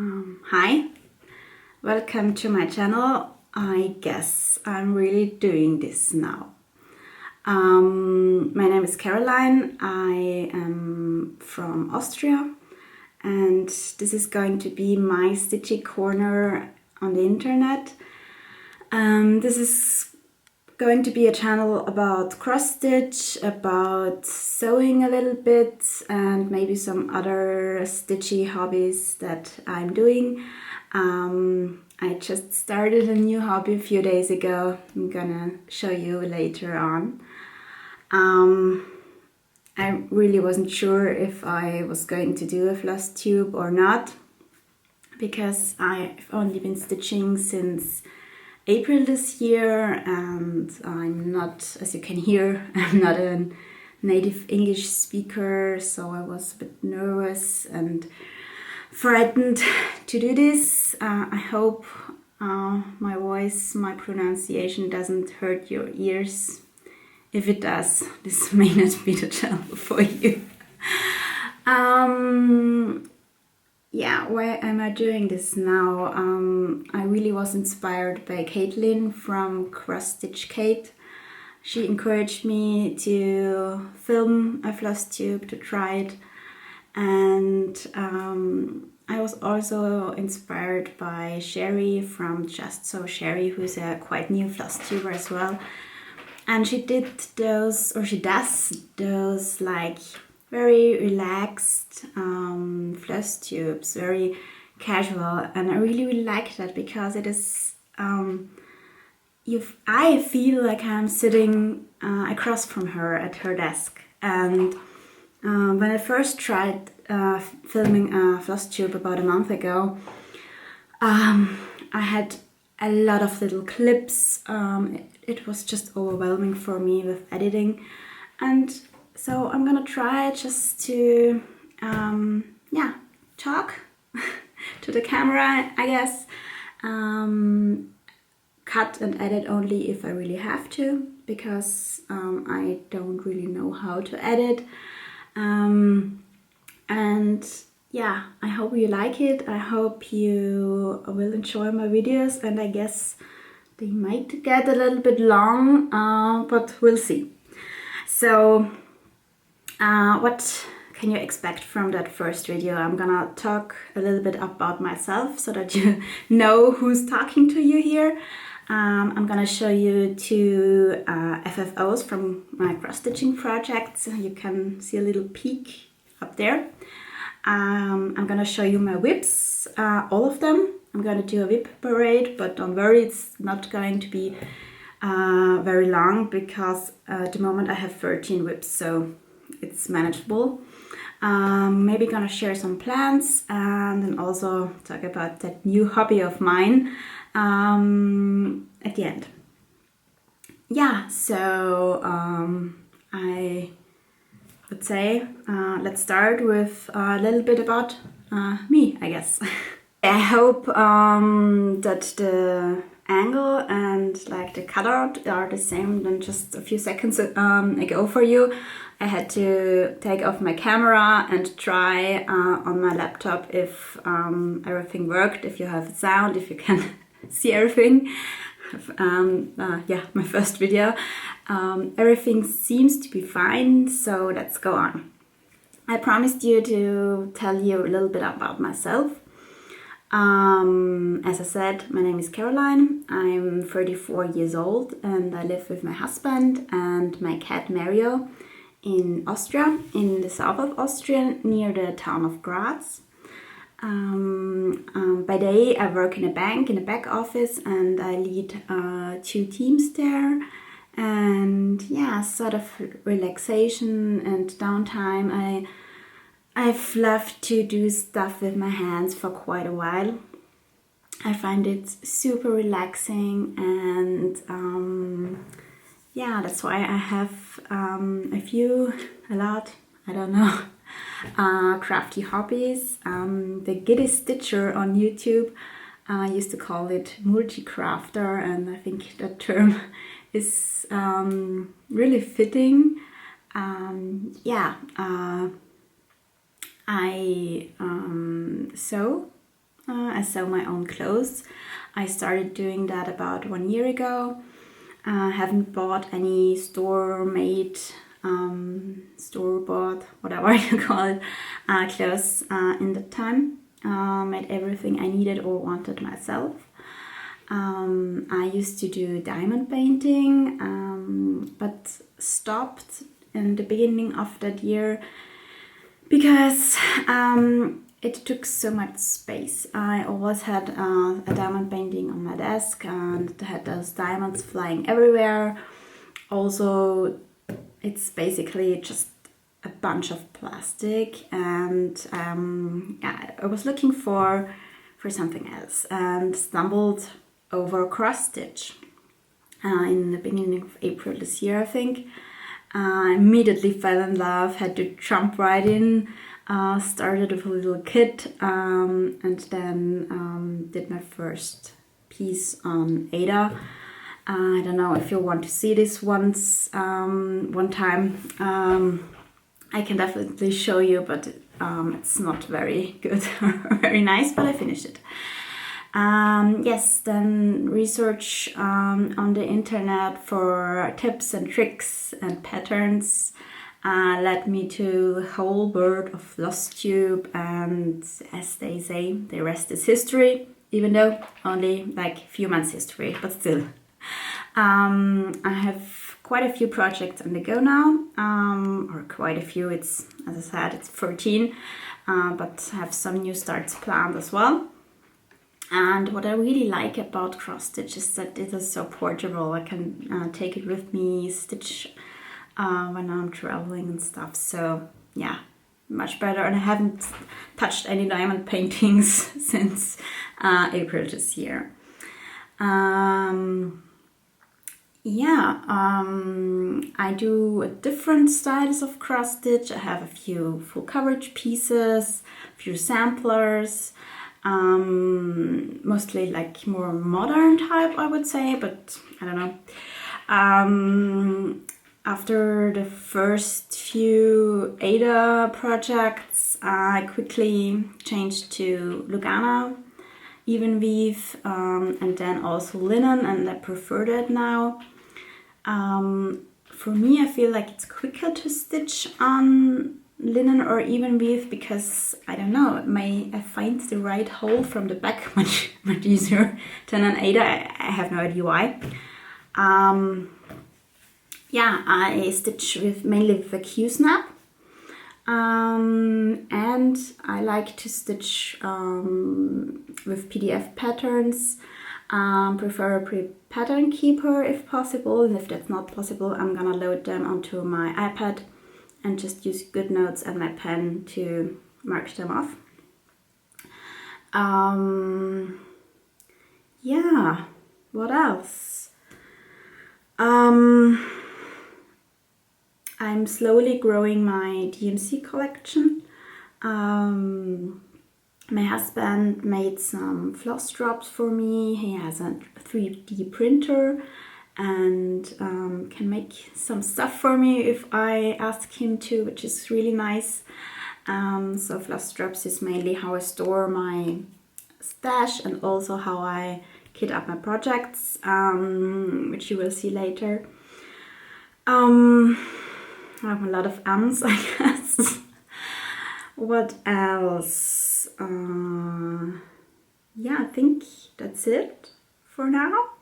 Hi, welcome to my channel. I guess I'm really doing this now. My name is Caroline. I am from Austria, and this is going to be my stitchy corner on the internet. This is going to be a channel about cross stitch, about sewing a little bit, and maybe some other stitchy hobbies that I'm doing. I just started a new hobby a few days ago. I'm gonna show you later on. I really wasn't sure if I was going to do a Flosstube or not, because I've only been stitching since April this year, and I'm not, as you can hear, I'm not a native English speaker, so I was a bit nervous and frightened to do this. I hope my voice, my pronunciation doesn't hurt your ears. If it does, this may not be the channel for you. Yeah, why am I doing this now? I really was inspired by Caitlin from Cross Stitch Kate. She encouraged me to film a Flosstube, to try it, and I was also inspired by Sherry from Just So Sherry, who's a quite new Flosstuber as well. And she did those, or she does those, like very relaxed Flosstubes, very casual, and I really like that because it is. I feel like I'm sitting across from her at her desk, and when I first tried filming a Flosstube about a month ago, I had a lot of little clips. It was just overwhelming for me with editing, and so I'm gonna try just to talk to the camera, I guess. Cut and edit only if I really have to, because I don't really know how to edit. And yeah, I hope you like it. I hope you will enjoy my videos, and I guess they might get a little bit long, but we'll see. So what can you expect from that first video? I'm gonna talk a little bit about myself so that you know who's talking to you here. I'm gonna show you two FFOs from my cross-stitching projects. You can see a little peek up there. I'm gonna show you my WIPs, all of them. I'm gonna do a WIP-Parade, but don't worry, it's not going to be very long, because at the moment I have 13 WIPs, so it's manageable. Maybe gonna share some plans, and then also talk about that new hobby of mine at the end. Yeah, so I would say let's start with a little bit about me, I guess. I hope that the angle and like the cutout are the same than just a few seconds ago for you. I had to take off my camera and try on my laptop if everything worked, if you have sound, if you can see everything. Yeah, my first video. Everything seems to be fine, so let's go on. I promised you to tell you a little bit about myself. As I said, my name is Caroline. I'm 34 years old, and I live with my husband and my cat Mario in Austria, in the south of Austria, near the town of Graz. By day I work in a bank, in a back office, and I lead 2 teams there. And yeah, sort of relaxation and downtime, I've loved to do stuff with my hands for quite a while. I find it super relaxing, and yeah, that's why I have a lot, I don't know, crafty hobbies. The Giddy Stitcher on YouTube used to call it multi-crafter, and I think that term is really fitting. I sew I sew my own clothes. I started doing that about 1 year ago. I haven't bought any store-made, store-bought, whatever you call it, clothes in the time. Made everything I needed or wanted myself. I used to do diamond painting, but stopped in the beginning of that year because it took so much space. I always had a diamond painting on my desk and had those diamonds flying everywhere. Also, it's basically just a bunch of plastic, and yeah, I was looking for something else and stumbled over cross stitch in the beginning of April this year, I think. I immediately fell in love, had to jump right in, started with a little kit, and then did my first piece on Ada. I don't know if you want to see this one time. I can definitely show you, but it's not very good or very nice, but I finished it. Yes, then research on the internet for tips and tricks and patterns led me to the whole world of Flosstube, and as they say, the rest is history, even though only like a few months history, but still. I have quite a few projects on the go now, or quite a few, it's, as I said, it's 14, but I have some new starts planned as well. And what I really like about cross stitch is that it is so portable. I can take it with me, stitch when I'm traveling and stuff. So yeah, much better. And I haven't touched any diamond paintings since April this year. I do different styles of cross stitch. I have a few full coverage pieces, a few samplers. Mostly like more modern type, I would say, but I don't know. After the first few Ada projects, I quickly changed to Lugana, even weave, and then also linen, and I prefer that now. For me, I feel like it's quicker to stitch on linen or even weave because I don't know, I find the right hole from the back much easier than an Ada. I have no idea why. Yeah, I stitch mainly with a Q-snap, and I like to stitch with PDF patterns. Prefer a pattern keeper if possible, and if that's not possible, I'm gonna load them onto my iPad and just use GoodNotes and my pen to mark them off. Yeah, what else? I'm slowly growing my DMC collection. My husband made some floss drops for me. He has a 3D printer and can make some stuff for me if I ask him to, which is really nice. So floss drops is mainly how I store my stash and also how I kit up my projects, which you will see later. I have a lot of ums, I guess. What else? Yeah, I think that's it for now.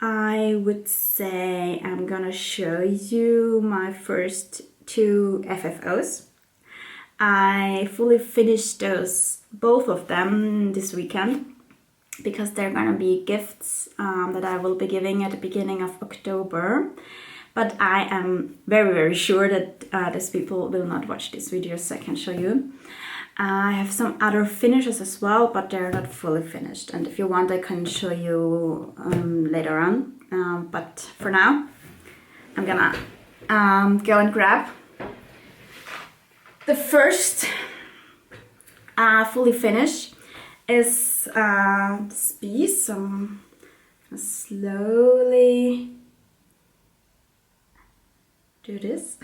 I would say I'm gonna show you my first 2 FFOs. I fully finished both of them this weekend because they're gonna be gifts that I will be giving at the beginning of October. But I am very, very sure that these people will not watch this video, so I can show you. I have some other finishes as well, but they're not fully finished. And if you want, I can show you later on. But for now, I'm gonna go and grab the first fully finished is this piece. So I'm gonna slowly do this.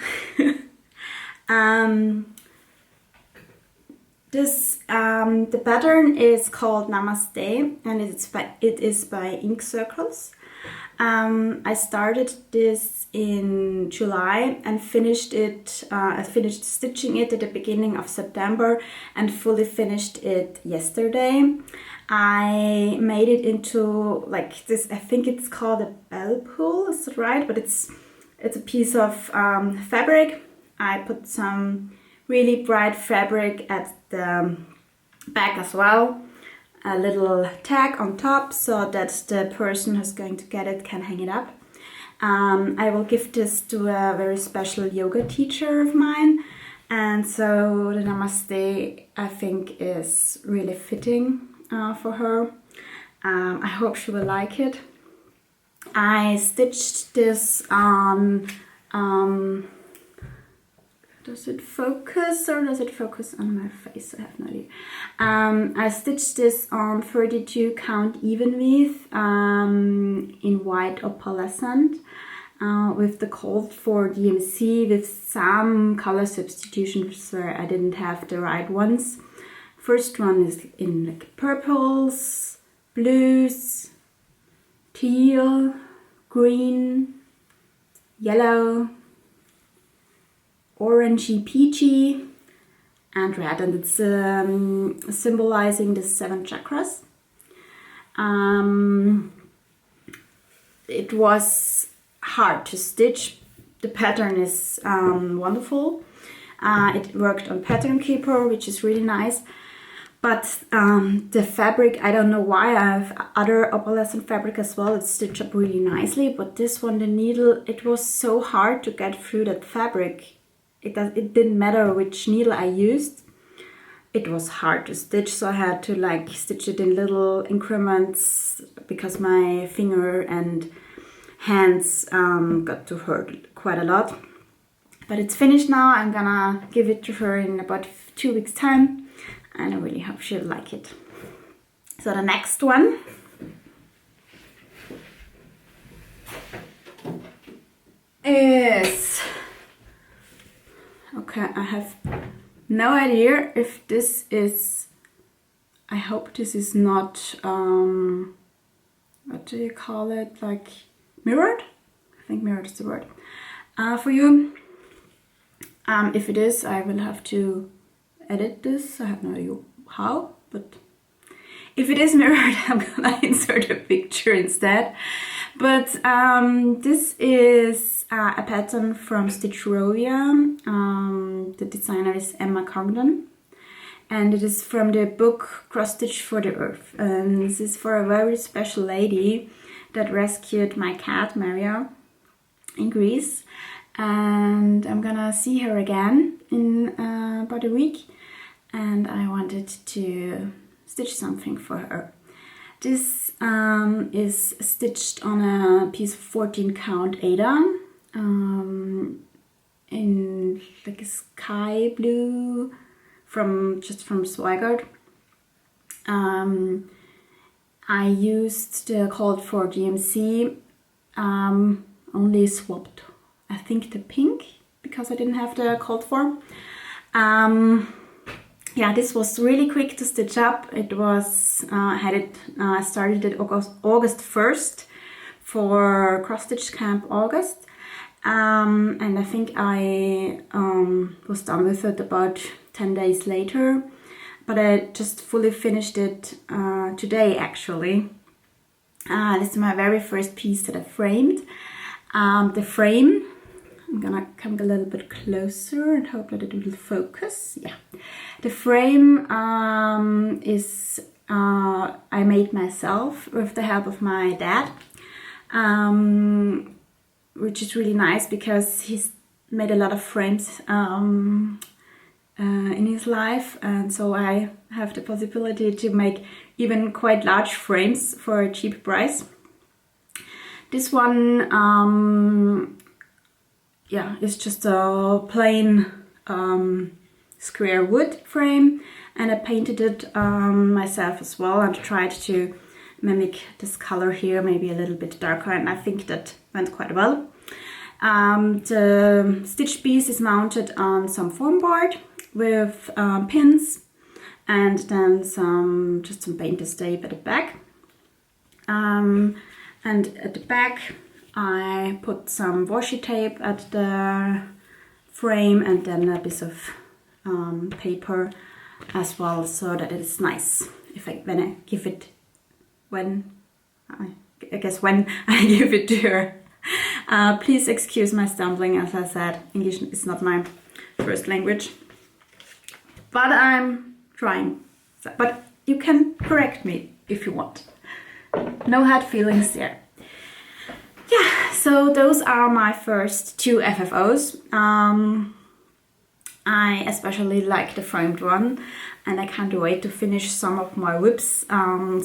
The pattern is called Namaste, and it is by Ink Circles. I started this in July and finished it. I finished stitching it at the beginning of September and fully finished it yesterday. I made it into like this. I think it's called a bell pull. Is that right? But it's a piece of fabric. I put some really bright fabric at the back as well. A little tag on top so that the person who's going to get it can hang it up. I will give this to a very special yoga teacher of mine, and so the Namaste I think is really fitting for her. I hope she will like it. I stitched this on does it focus or does it focus on my face? I have no idea. I stitched this on 32 count even weave in white opalescent with the code for DMC with some color substitutions where I didn't have the right ones. First one is in like purples, blues, teal, green, yellow, orangey peachy, and red, and it's symbolizing the 7 chakras. It was hard to stitch. The pattern is wonderful. It worked on Pattern Keeper, which is really nice. But the fabric, I don't know why. I have other opalescent fabric as well. It's stitched up really nicely. But this one, the needle, it was so hard to get through that fabric. It didn't matter which needle I used. It was hard to stitch, so I had to like stitch it in little increments because my finger and hands got to hurt quite a lot. But it's finished now. I'm gonna give it to her in about 2 weeks time, and I really hope she'll like it. So the next one is, okay, I have no idea if this is, I hope this is not, what do you call it, like mirrored? I think mirrored is the word for you. If it is, I will have to edit this. I have no idea how, but if it is mirrored, I'm gonna insert a picture instead. But this is a pattern from Stitchrovia. The designer is Emma Congdon, and it is from the book Cross Stitch for the Earth. And this is for a very special lady that rescued my cat Maria in Greece, and I'm gonna see her again in about a week, and I wanted to stitch something for her. This is stitched on a piece of 14 count Ada in like a sky blue from Zweigart. I used the code for GMC, only swapped I think the pink because I didn't have the code for. Yeah, this was really quick to stitch up. It was I started it August 1st for Cross Stitch Camp August, and I think I was done with it about 10 days later, but I just fully finished it today actually. This is my very first piece that I framed. The frame, I'm gonna come a little bit closer and hope that it will focus. Yeah, the frame is I made myself with the help of my dad, which is really nice because he's made a lot of frames in his life, and so I have the possibility to make even quite large frames for a cheap price. This one, yeah, is just a plain square wood frame, and I painted it myself as well and tried to mimic this color here, maybe a little bit darker, and I think that went quite well. The stitch piece is mounted on some foam board with pins, and then just some painter's tape at the back. And at the back I put some washi tape at the frame, and then a piece of paper as well, so that it is nice when I give it to her. Please excuse my stumbling. As I said, English is not my first language, but I'm trying. But you can correct me if you want. No hard feelings there. Yeah, so those are my first 2 FFOs. I especially like the framed one, and I can't wait to finish some of my WIPs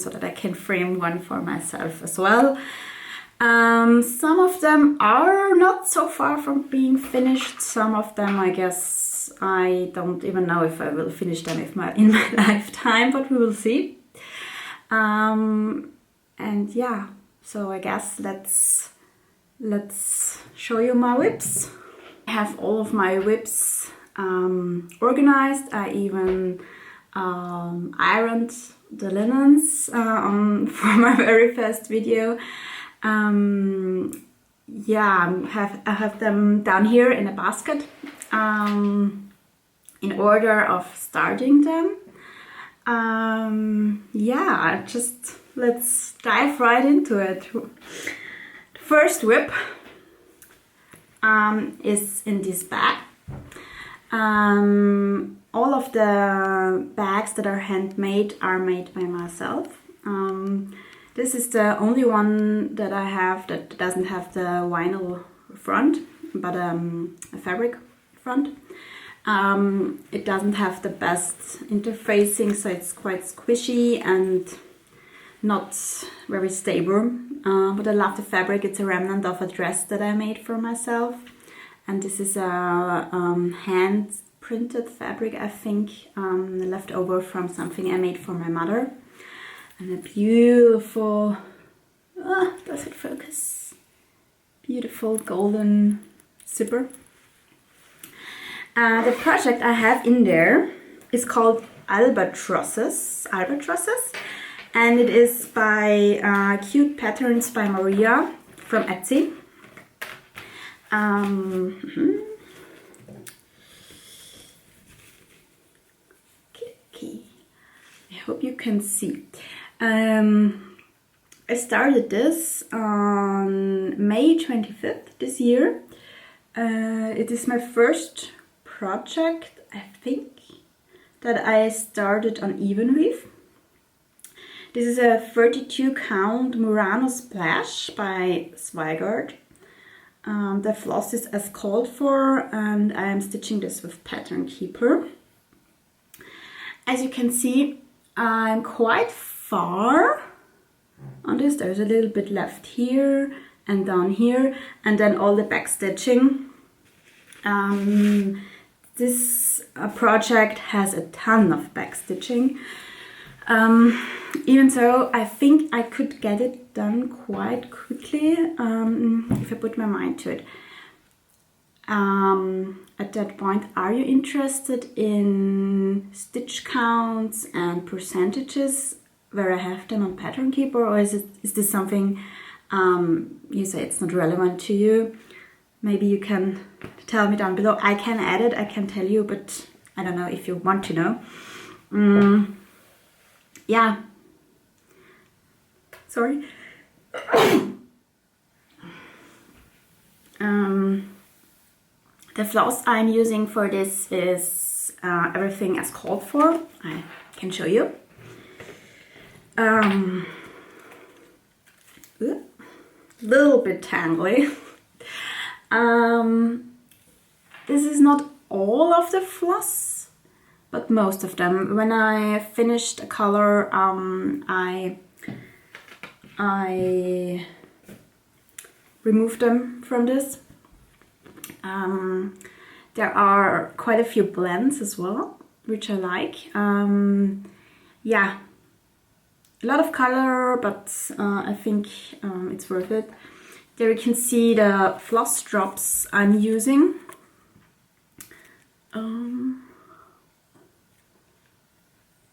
so that I can frame one for myself as well. Some of them are not so far from being finished. Some of them, I guess, I don't even know if I will finish them in my lifetime, but we will see. And yeah, so I guess let's show you my WIPs. I have all of my WIPs organized. I even ironed the linens for my very first video. Yeah, I have them down here in a basket in order of starting them. Yeah, let's dive right into it. The first WIP is in this bag. All of the bags that are handmade are made by myself. This is the only one that I have that doesn't have the vinyl front, but a fabric front. It doesn't have the best interfacing, so it's quite squishy and not very stable. But I love the fabric. It's a remnant of a dress that I made for myself. And this is a hand printed fabric, I think, left over from something I made for my mother. And a beautiful, does it focus? Beautiful golden zipper. The project I have in there is called Albatrosses, and it is by Cute Patterns by Maria from Etsy. Okay. I hope you can see. I started this on May 25th this year. It is my first project, I think, that I started on even weave. This is a 32 count Murano splash by Zweigart. The floss is as called for, and I am stitching this with Pattern Keeper. As you can see, I'm quite far on this. There's a little bit left here and down here, and then all the back stitching. This project has a ton of back stitching. Even so, I think I could get it done quite quickly if I put my mind to it. At that point, are you interested in stitch counts and percentages where I have them on Pattern Keeper, or is this something you say it's not relevant to you? Maybe you can tell me down below. I can add it, I can tell you, but I don't know if you want to know. Yeah. Sorry. The floss I'm using for this is everything as called for. I can show you. Little bit tangly. This is not all of the floss, but most of them. When I finished a color, I removed them from this. There are quite a few blends as well, which I like. Yeah, a lot of color, but I think it's worth it. There you can see the floss drops I'm using.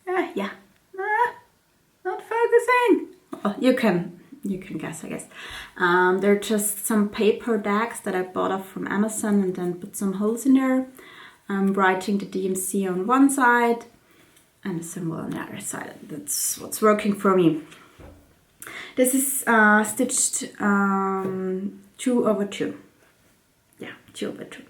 Yeah, Yeah. Not focusing. Well, you can guess, I guess. They're just some paper decks that I bought off from Amazon and then put some holes in there. I'm writing the DMC on one side and a symbol on the other side. That's what's working for me. This is stitched 2/2. Yeah, 2/2.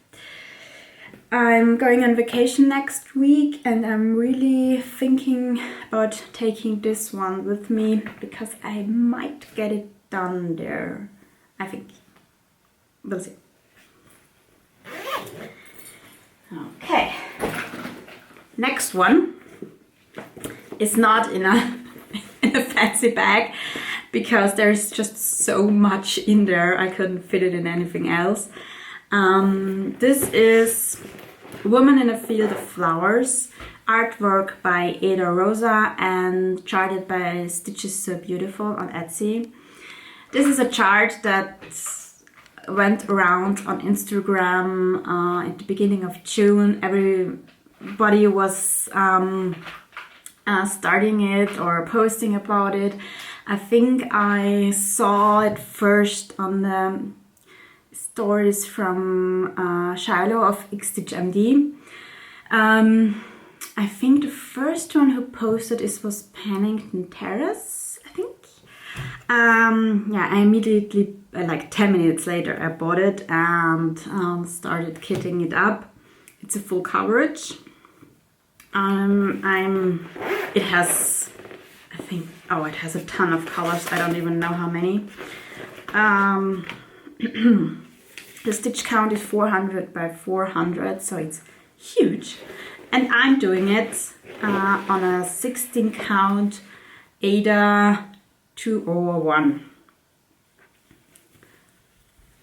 I'm going on vacation next week and I'm really thinking about taking this one with me because I might get it done there. I think. We'll see. Okay. Next one is not in a fancy bag because there's just so much in there. I couldn't fit it in anything else. This is Woman in a Field of Flowers, artwork by Ada Rosa and charted by Stitches So Beautiful on Etsy. This is a chart that went around on Instagram at the beginning of June. Everybody was starting it or posting about it. I think I saw it first on the stories from Shiloh of XStitchMD. I think the first one who posted this was Pennington Terrace, I think. Yeah, I immediately, like 10 minutes later, I bought it and started kitting it up. It's a full coverage. It has, I think, oh, it has a ton of colors. I don't even know how many. The stitch count is 400 by 400, so it's huge. And I'm doing it on a 16 count Ada 201.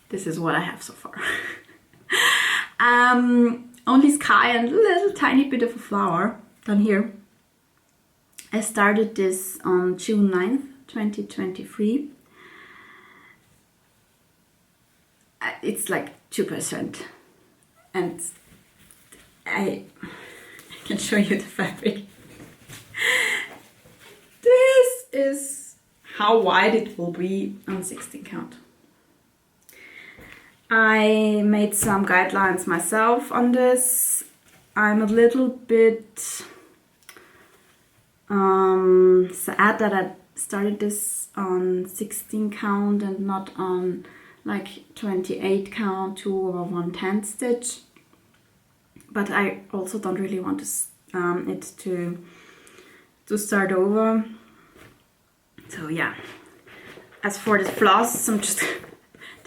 This is what I have so far. Only sky and a little tiny bit of a flower down here. I started this on June 9th, 2023. It's like 2%. And I can show you the fabric. This is how wide it will be on 16 count. I made some guidelines myself on this. I'm a little bit sad that I started this on 16 count and not on like 28 count 2 over 1/10 stitch. But I also don't really want it to start over. So yeah. As for the floss, I'm just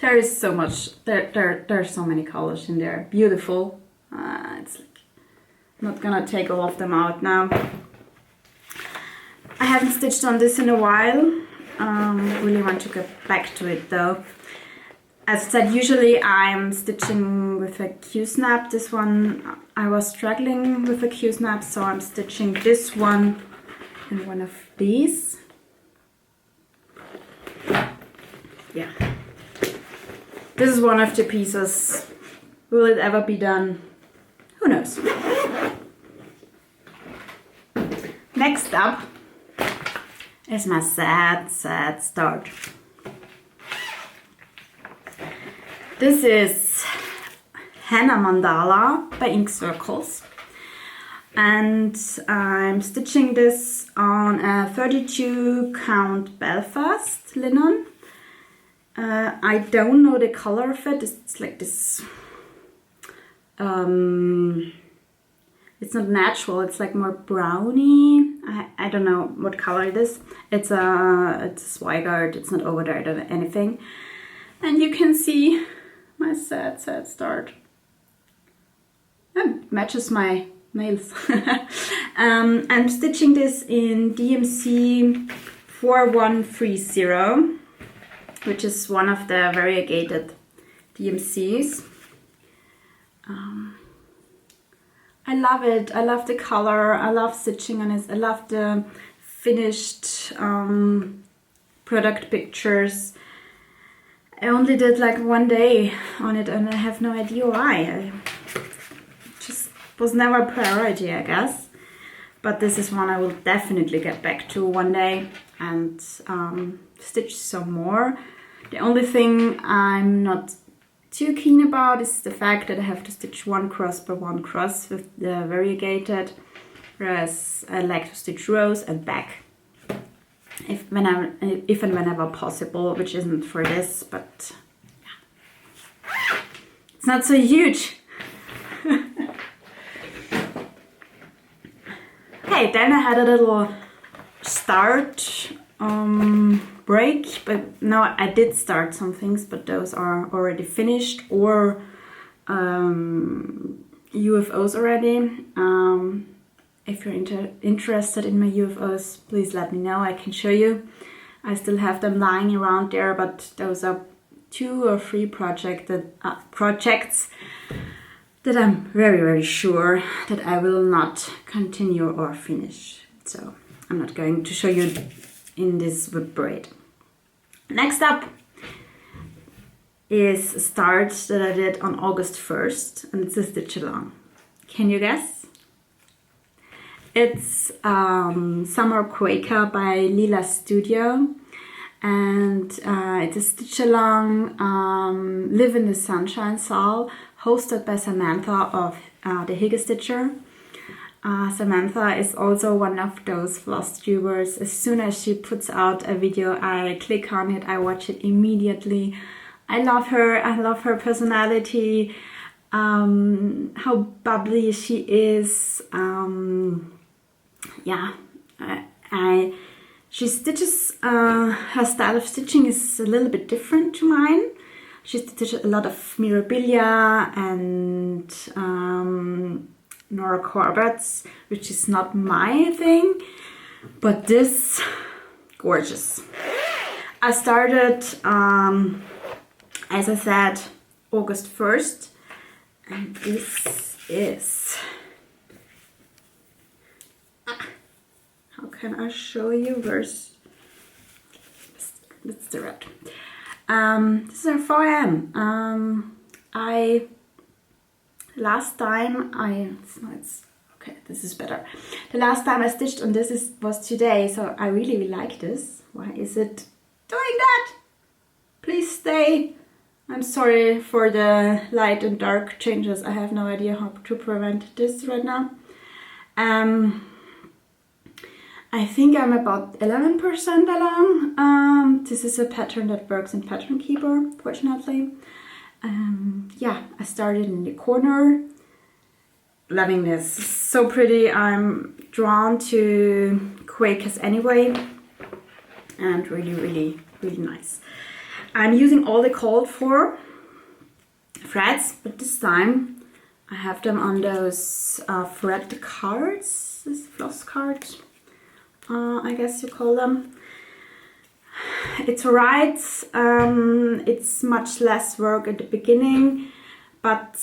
there is so much. There are so many colors in there. Beautiful. It's like I'm not gonna take all of them out now. I haven't stitched on this in a while. Really want to get back to it though. As I said, usually I'm stitching with a Q-snap. This one I was struggling with a Q-snap, so I'm stitching this one in one of these. Yeah. This is one of the pieces. Will it ever be done? Who knows? Next up is my sad start. This is Henna Mandala by Ink Circles, and I'm stitching this on a 32 count Belfast linen. I don't know the color of it. It's like this. It's not natural. It's like more browny. I don't know what color it is. It's a Zweigart. It's not overdyed or anything. And you can see my sad start. It matches my nails. I'm stitching this in DMC 4130, which is one of the variegated DMCs. I love it. I love the color. I love stitching on it. I love the finished product pictures. I only did like one day on it and I have no idea why. I just was never a priority, I guess. but this is one I will definitely get back to one day and stitch some more. The only thing I'm not too keen about is the fact that I have to stitch 1 cross by 1 cross with the variegated, whereas I like to stitch rows and back if and whenever possible, which isn't for this, but yeah. It's not so huge. Okay, then I had a little start break, but no, I did start some things, but those are already finished or UFOs already. If you're interested in my UFOs, please let me know, I can show you. I still have them lying around there, but those are 2 or 3 projects that I'm very, very sure that I will not continue or finish. So I'm not going to show you in this WIP-Parade. Next up is a start that I did on August 1st, and it's a stitch along. Can you guess? It's Summer Quaker by Lila Studio, and it's a stitch along Live in the Sunshine Sol, hosted by Samantha of the Hygge Stitcher. Samantha is also one of those Flosstubers. As soon as she puts out a video, I click on it, I watch it immediately. I love her personality, how bubbly she is. She stitches, her style of stitching is a little bit different to mine. She stitches a lot of mirabilia and Nora Corbett's, which is not my thing, but this, gorgeous. I started, as I said, August 1st, and this is, how can I show you? Where's, that's the red. This is our 4M. Last time okay, this is better. The last time I stitched on this was today, so I really like this. Why is it doing that? Please stay. I'm sorry for the light and dark changes. I have no idea how to prevent this right now. I think I'm about 11% along. This is a pattern that works in Pattern Keeper, fortunately. Yeah, I started in the corner. Loving this. So pretty. I'm drawn to Quakers anyway. And really, really, really nice. I'm using all the called for threads, but this time I have them on those thread cards. This floss cards, I guess you call them. It's alright, it's much less work at the beginning, but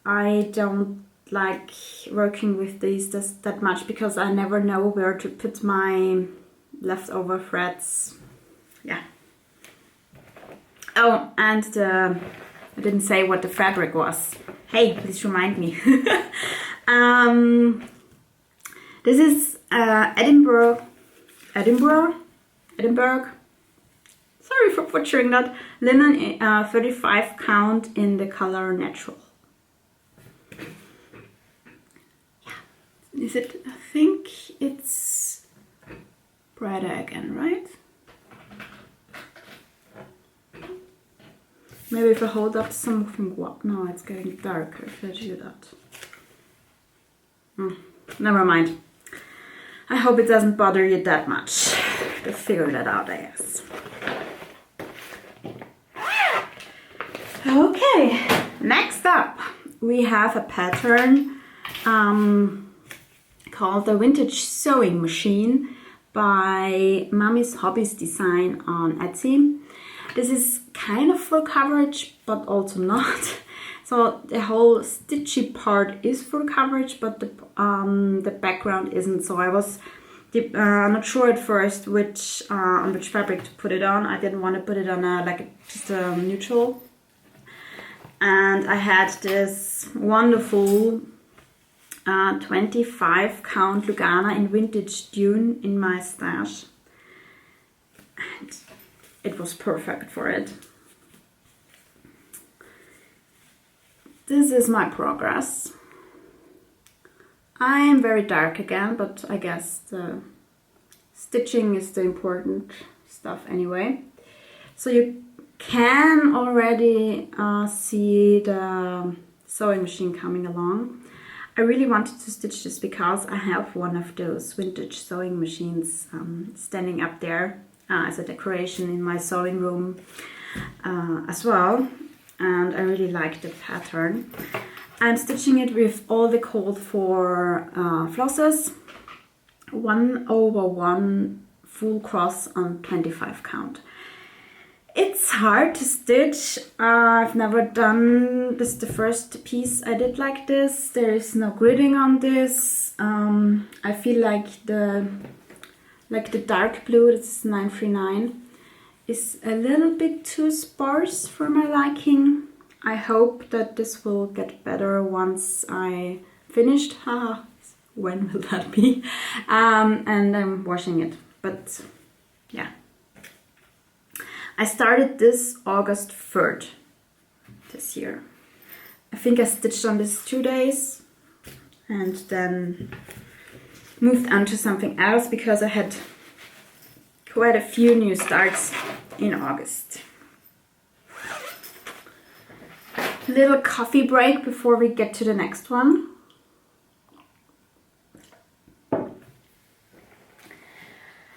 I don't like working with these that much because I never know where to put my leftover threads. Yeah. Oh, and I didn't say what the fabric was. Hey, please remind me. This is Edinburgh. Sorry for butchering that. Linen 35 count in the color natural. Yeah, is it? I think it's brighter again, right? Maybe if I hold up something, what? No, it's getting darker if I do that. Never mind. I hope it doesn't bother you that much to figure that out, I guess. Okay, next up we have a pattern called the Vintage Sewing Machine by Mommy's Hobbies Design on Etsy. This is kind of full coverage, but also not. So the whole stitchy part is full coverage, but the background isn't. So I was not sure at first on which fabric to put it on. I didn't want to put it on just a neutral. And I had this wonderful 25 count Lugana in vintage Dune in my stash, and it was perfect for it. This is my progress. I am very dark again, but I guess the stitching is the important stuff anyway. So you can already see the sewing machine coming along. I really wanted to stitch this because I have one of those vintage sewing machines standing up there as a decoration in my sewing room as well, and I really like the pattern. I'm stitching it with all the called for flosses, 1/1 full cross on 25 count. It's hard to stitch. I've never done this. The first piece I did like this. There is no gridding on this. I feel like the dark blue, this is 939, is a little bit too sparse for my liking. I hope that this will get better once I finished. When will that be? And I'm washing it. But yeah. I started this August 3rd this year. I think I stitched on this 2 days and then moved on to something else because I had quite a few new starts in August. Little coffee break before we get to the next one.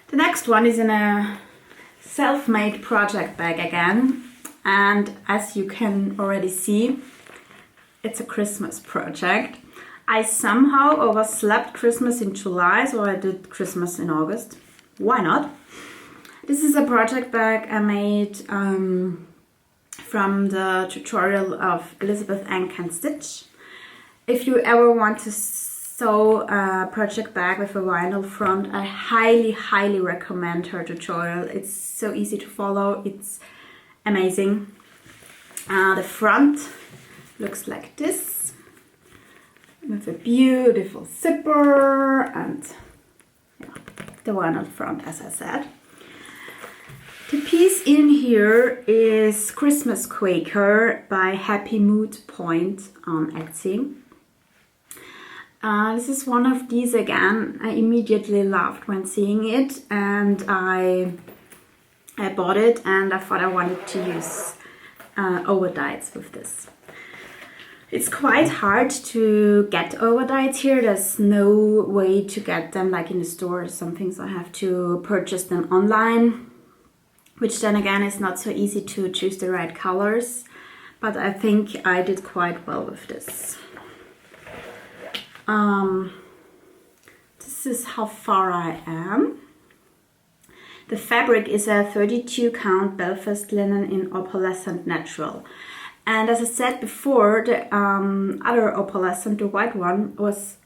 The next one is in a self-made project bag again, and as you can already see, it's a Christmas project. I somehow overslept Christmas in July, so I did Christmas in August. Why not? This is a project bag I made from the tutorial of Elizabeth Ann Can Stitch. If you ever want to sew a project bag with a vinyl front, I highly recommend her tutorial. It's so easy to follow, it's amazing. The front looks like this, with a beautiful zipper and the vinyl front, as I said. The piece in here is Christmas Quaker by Happy Mood Point on Etsy. This is one of these again. I immediately loved when seeing it, and I bought it, and I thought I wanted to use overdyes with this. It's quite hard to get overdyes here. There's no way to get them like in the store or something, so I have to purchase them online, which then again is not so easy to choose the right colors, but I think I did quite well with this. This is how far I am. The fabric is a 32 count Belfast linen in opalescent natural. And as I said before, the other opalescent, the white one, was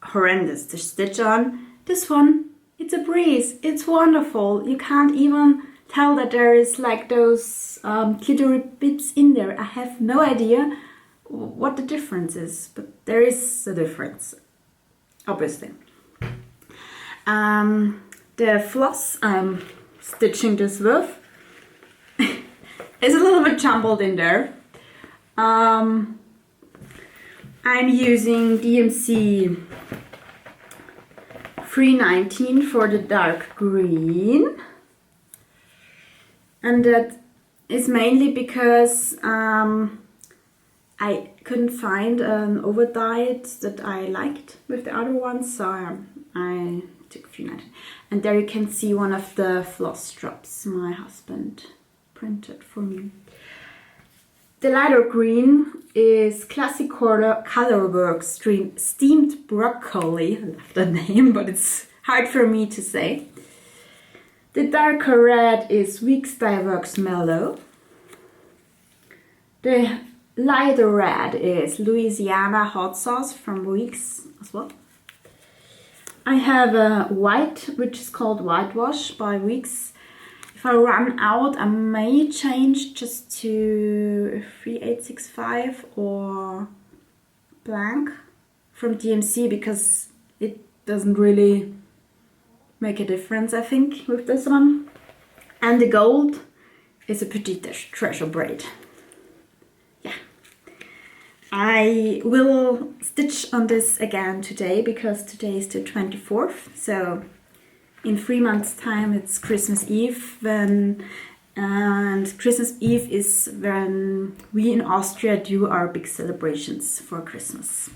horrendous to stitch on. This one, it's a breeze. It's wonderful. You can't even tell that there is like those glittery bits in there. I have no idea what the difference is, but there is a difference, obviously. The floss I'm stitching this with is a little bit jumbled in there. I'm using DMC 319 for the dark green, and that is mainly because I couldn't find an overdyed that I liked with the other ones, so I took 319. And there you can see one of the floss drops my husband printed for me. The lighter green is Classic Colorworks Steamed Broccoli. I love the name, but it's hard for me to say. The darker red is Weeks Dye Works Mellow. The lighter red is Louisiana Hot Sauce from Weeks as well. I have a white, which is called Whitewash by Weeks. If I run out, I may change just to 3865 or blank. from DMC because it doesn't really make a difference, I think, with this one. And the gold is a Petite Treasure braid. Yeah. I will stitch on this again today because today is the 24th. So in 3 months' time it's Christmas Eve, and Christmas Eve is when we in Austria do our big celebrations for Christmas.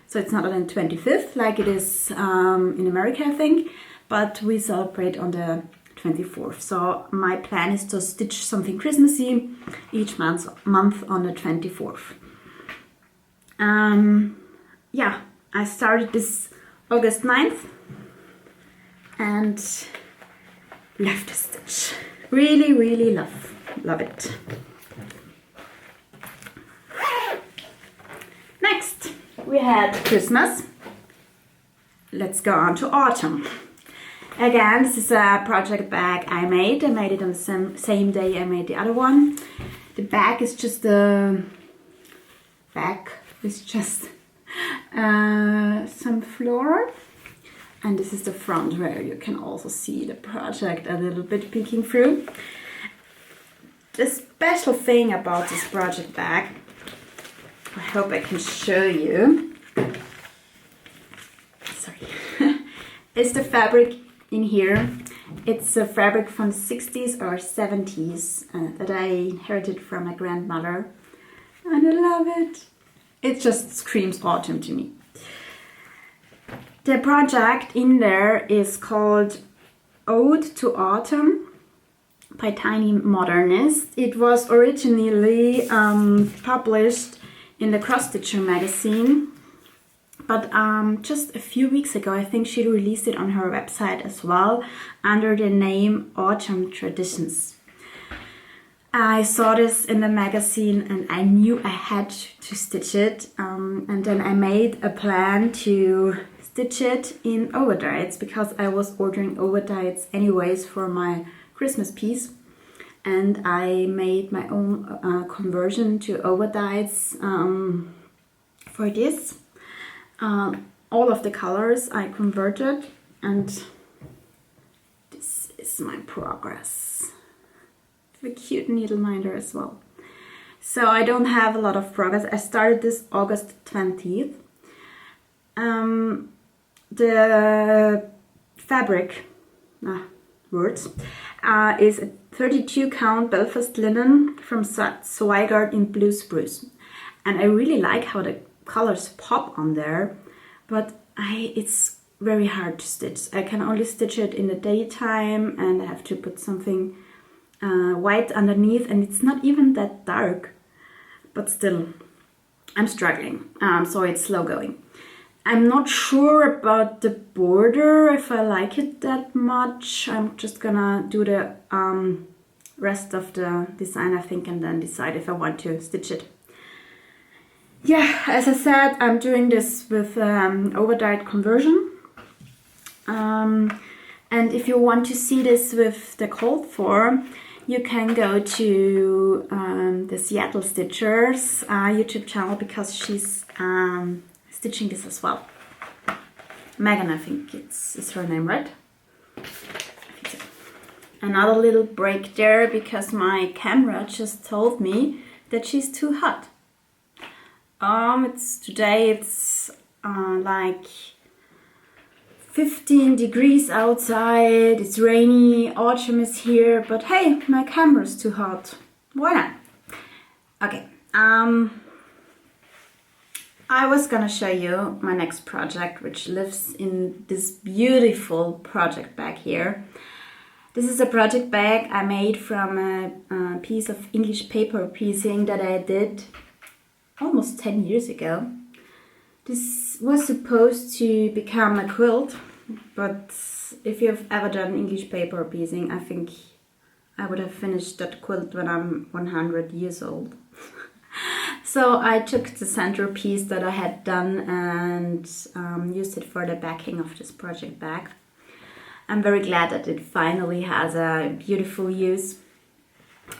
So it's not on the 25th like it is in America, I think, but we celebrate on the 24th. So my plan is to stitch something Christmassy each month on the 24th. Yeah, I started this August 9th and love to stitch. Really, really love it. Next, we had Christmas. Let's go on to autumn. Again, this is a project bag I made. I made it on the same day I made the other one. The bag is just some floral. And this is the front where you can also see the project a little bit peeking through. The special thing about this project bag, I hope I can show you, sorry, is the fabric in here. It's a fabric from the 60s or 70s that I inherited from my grandmother. And I love it. It just screams autumn to me. The project in there is called Ode to Autumn by Tiny Modernist. It was originally published in the Cross Stitcher magazine, but just a few weeks ago I think she released it on her website as well under the name Autumn Traditions. I saw this in the magazine and I knew I had to stitch it, and then I made a plan to stitch it in overdyes because I was ordering overdyes anyways for my Christmas piece, and I made my own conversion to overdyes for this. All of the colors I converted, and this is my progress. A cute needle minder as well. So I don't have a lot of progress. I started this August 20th. The fabric is a 32 count Belfast linen from Zweigart in blue spruce, and I really like how the colors pop on there, but it's very hard to stitch. I can only stitch it in the daytime and I have to put something white underneath, and it's not even that dark, but still I'm struggling, so it's slow going. I'm not sure about the border, if I like it that much. I'm just gonna do the rest of the design, I think, and then decide if I want to stitch it. Yeah, as I said, I'm doing this with overdyed conversion. And if you want to see this with the cold form, you can go to the Seattle Stitchers YouTube channel because she's stitching this as well. Megan, I think is her name, right? I think so. Another little break there because my camera just told me that she's too hot. Today it's like 15 degrees outside, it's rainy, autumn is here, but hey, my camera's too hot. Why not? Okay, I was gonna show you my next project, which lives in this beautiful project bag here. This is a project bag I made from a piece of English paper piecing that I did almost 10 years ago. This was supposed to become a quilt, but if you've ever done English paper piecing, I think I would have finished that quilt when I'm 100 years old. So I took the centerpiece that I had done and used it for the backing of this project bag. I'm very glad that it finally has a beautiful use.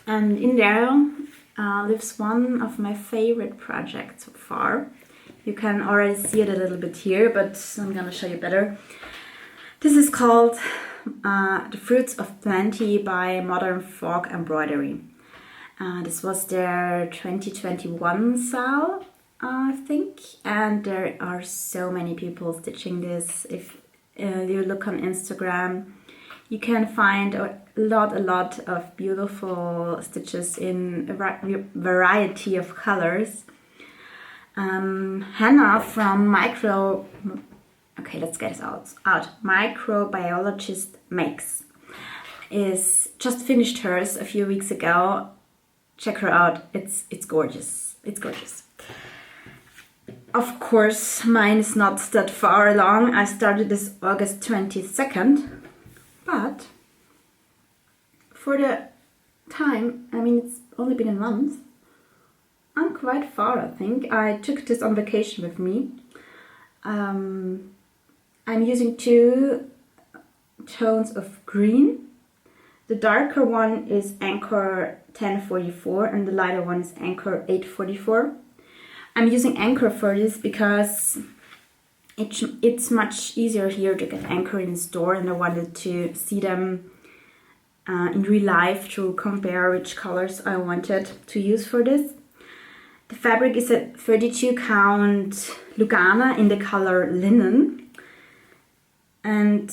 And in there lives one of my favorite projects so far. You can already see it a little bit here, but I'm gonna show you better. This is called The Fruits of Plenty by Modern Folk Embroidery. This was their 2021 sale, I think, and there are so many people stitching this. If you look on Instagram, you can find a lot of beautiful stitches in a variety of colors. Hannah from let's get it out. Microbiologist Makes is just finished hers a few weeks ago. Check her out. It's gorgeous. It's gorgeous. Of course, mine is not that far along. I started this August 22nd, but for the time, I mean, it's only been a month. I'm quite far, I think. I took this on vacation with me. I'm using 2 tones of green. The darker one is Anchor 1044 and the lighter one is Anchor 844. I'm using Anchor for this because it's much easier here to get Anchor in the store, and I wanted to see them in real life to compare which colors I wanted to use for this. The fabric is a 32 count Lugana in the color linen, and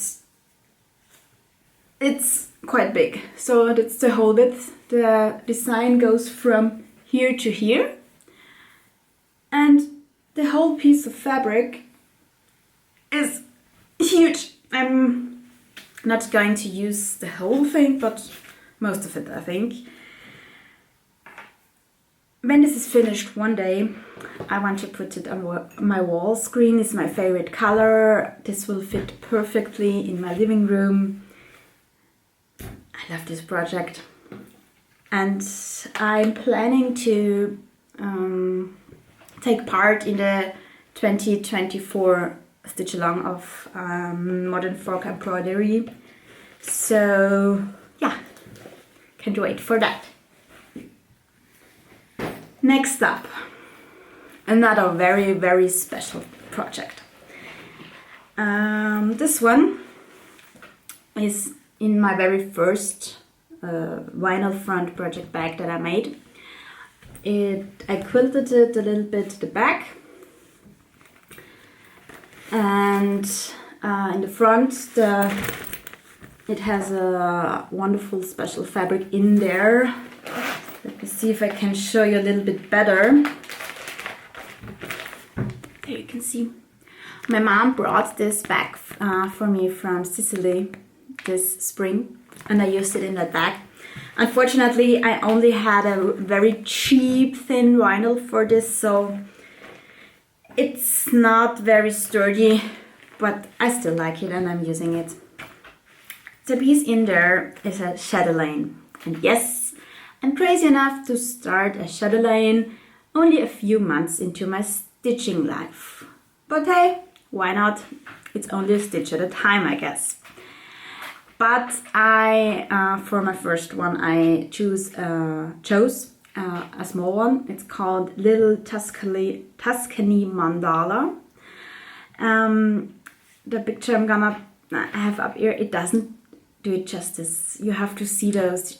it's quite big, so that's the whole width. The design goes from here to here, and the whole piece of fabric is huge. I'm not going to use the whole thing, but most of it, I think. When this is finished one day, I want to put it on my wall. Green is my favorite color. This will fit perfectly in my living room. I love this project. And I'm planning to take part in the 2024 stitch along of Modern Folk Embroidery. So yeah, can't wait for that. Next up, another very special project. This one is in my very first vinyl front project bag that I made. I quilted it a little bit the back, and in the front it has a wonderful special fabric in there. Let me see if I can show you a little bit better. There you can see. My mom brought this back for me from Sicily this spring, and I used it in that bag. Unfortunately, I only had a very cheap thin vinyl for this, so it's not very sturdy, but I still like it and I'm using it. The piece in there is a chatelaine, and yes, I'm crazy enough to start a chatelaine only a few months into my stitching life. But hey, why not? It's only a stitch at a time, I guess. But for my first one, I chose a small one. It's called Little Tuscany Mandala. The picture I'm gonna have up here, it doesn't do it justice. You have to see those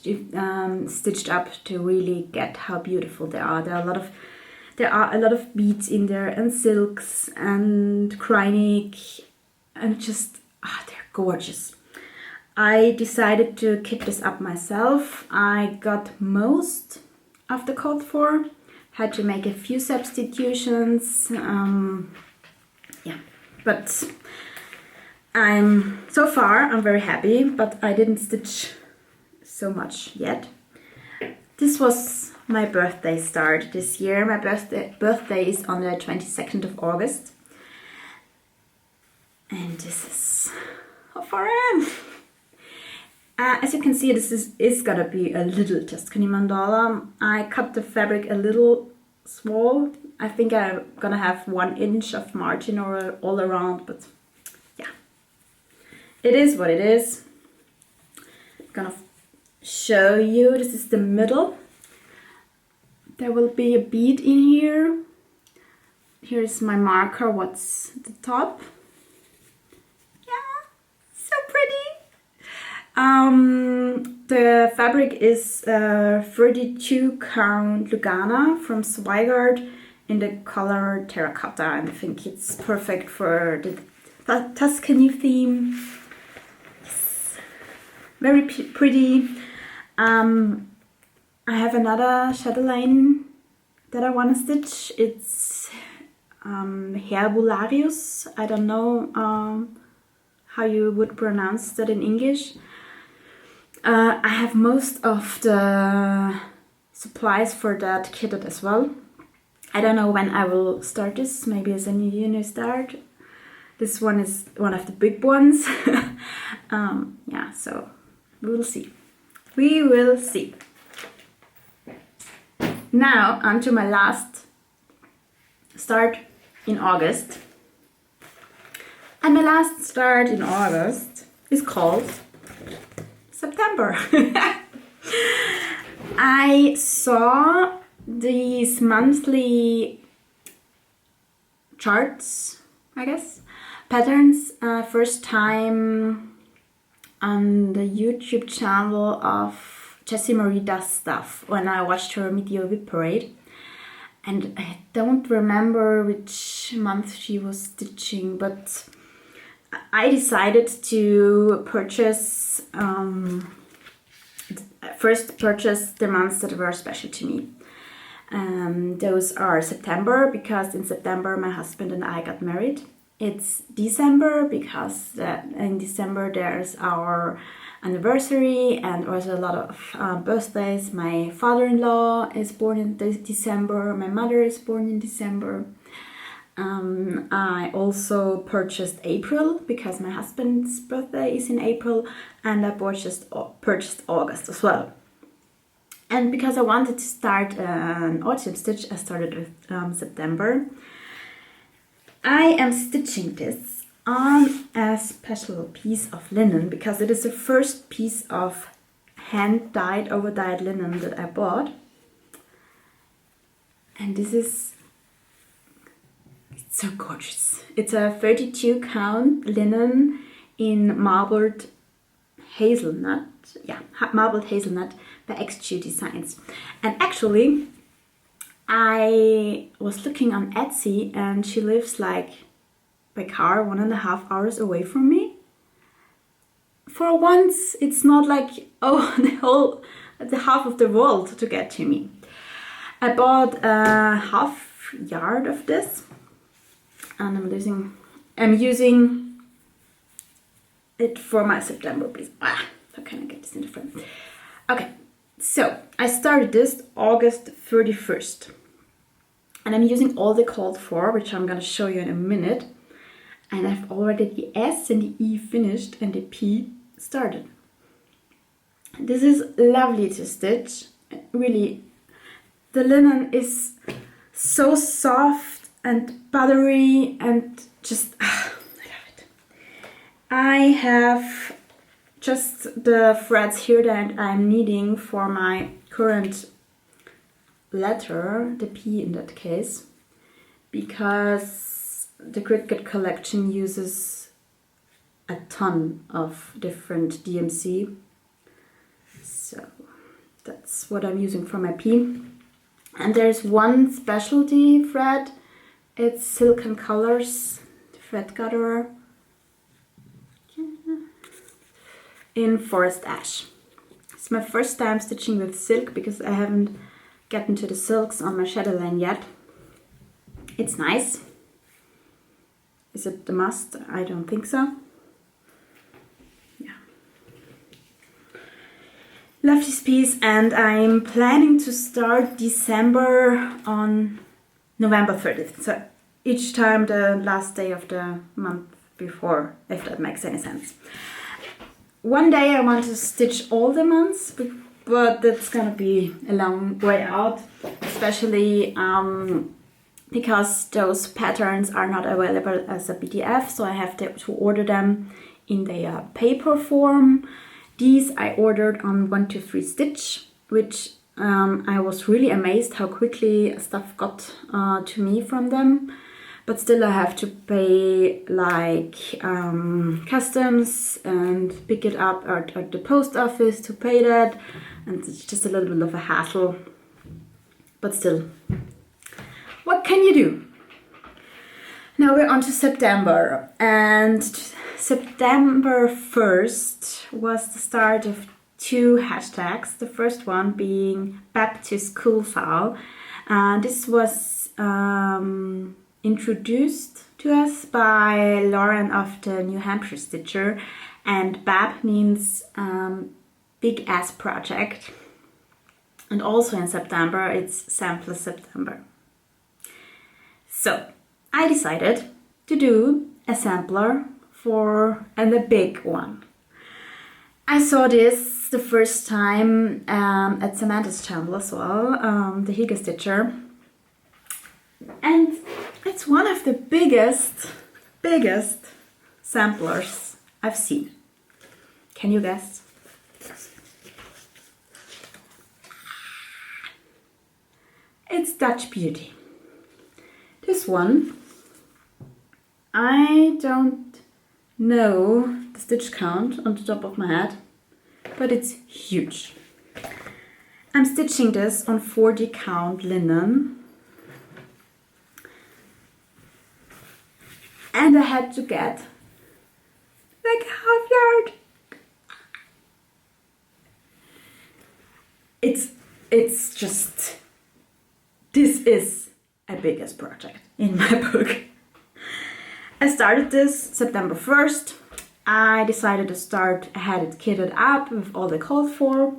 stitched up to really get how beautiful they are. There are a lot of beads in there, and silks and Kreinik, and just they're gorgeous. I decided to kit this up myself. I got most of the called for, had to make a few substitutions. Yeah, but so far I'm very happy, but I didn't stitch so much yet. This was my birthday start this year. My birthday is on the 22nd of August. And this is how far I am. As you can see, this is gonna be a little Tuscany mandala. I cut the fabric a little small. I think I'm gonna have 1 inch of margin or all around, but yeah, it is what it is. I'm gonna show you. This is the middle. There will be a bead in here, here's my marker, what's the top. Yeah, so pretty. The fabric is 32 count Lugana from Zweigart in the color terracotta, and I think it's perfect for the Tuscany theme. Yes. Very pretty. I have another chatelaine that I want to stitch. It's Herbularius. I don't know how you would pronounce that in English. I have most of the supplies for that kitted as well. I don't know when I will start this, maybe as a new start. This one is one of the big ones. Yeah, so we will see. We will see. Now on to my last start in August. And my last start in August is called September. I saw these monthly charts, I guess, patterns, first time on the YouTube channel of Jessie Marie Does Stuff when I watched her video WIP-Parade. And I don't remember which month she was stitching, but I decided to purchase, first purchase the months that were special to me. Those are September, because in September my husband and I got married. It's December, because in December there's our anniversary and also a lot of birthdays. My father-in-law is born in December, my mother is born in December. I also purchased April because my husband's birthday is in April, and I purchased August as well. And because I wanted to start an autumn stitch, I started with September. I am stitching this on a special piece of linen because it is the first piece of hand-dyed, over-dyed linen that I bought. And this is so gorgeous. It's a 32 count linen in marbled hazelnut. Yeah, marbled hazelnut by XQ Designs. And actually, I was looking on Etsy, and she lives like by car 1.5 hours away from me. For once, it's not like, oh, the half of the world to get to me. I bought a half yard of this, and I'm using it for my September, please. How can I get this in the front? Okay, so I started this August 31st. And I'm using all the called for, which I'm going to show you in a minute. And I've already the S and the E finished and the P started. This is lovely to stitch. Really, the linen is so soft and buttery and just, I love it. I have just the threads here that I'm needing for my current letter, the P in that case, because the Cricut collection uses a ton of different DMC. So that's what I'm using for my P. And there's one specialty thread. It's Silken Colors thread cutter in Forest Ash. It's my first time stitching with silk because I haven't gotten to the silks on my chatelaine yet. It's nice. Is it the must? I don't think so. Yeah. Love this piece, and I'm planning to start December on November 30th. So each time the last day of the month before, if that makes any sense. One day I want to stitch all the months, but that's gonna be a long way out, especially because those patterns are not available as a PDF, so I have to order them in their paper form. These I ordered on 123 Stitch, which I was really amazed how quickly stuff got to me from them. but still I have to pay like customs and pick it up at the post office to pay that, and it's just a little bit of a hassle, but still, what can you do? Now we're on to September, and September 1st was the start of 2 hashtags. The first one being Back to School File. This was introduced to us by Lauren of the New Hampshire Stitcher, and BAB means Big Ass Project. And also in September it's Sampler September. So I decided to do a sampler and a big one. I saw this the first time at Samantha's channel as well, the Higa Stitcher, and it's one of the biggest samplers I've seen. Can you guess? It's Dutch Beauty. This one, I don't know the stitch count on the top of my head, but it's huge. I'm stitching this on 40 count linen, and I had to get like half yard. It's just, this is a biggest project in my book. I started this September 1st. I decided to I had it kitted up with all the called for.